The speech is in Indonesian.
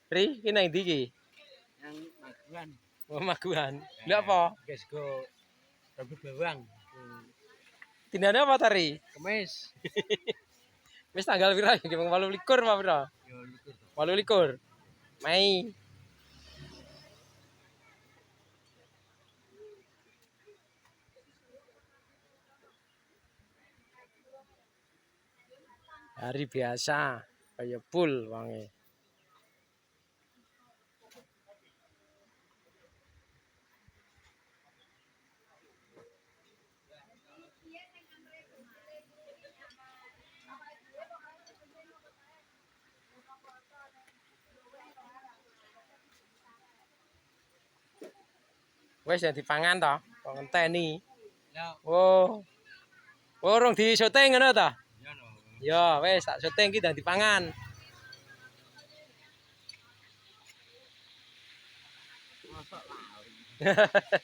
Ri, ki nang ndi ki? Yang Maguan. Oh, Maguan. Lha apa? Guys go rambut bawang. Dinane apa tari? Kemis. Wis tanggal pira iki? 28 apa pira? Yo likur. 28. Mei. Hari biasa kayak full wangi. Wes ya dipangan to, kok ngenteni. Ya. Oh. Oh, rong di syuting ngono to? Ya no. Ya, wes sak syuting ki ndang dipangan. Masuk lah.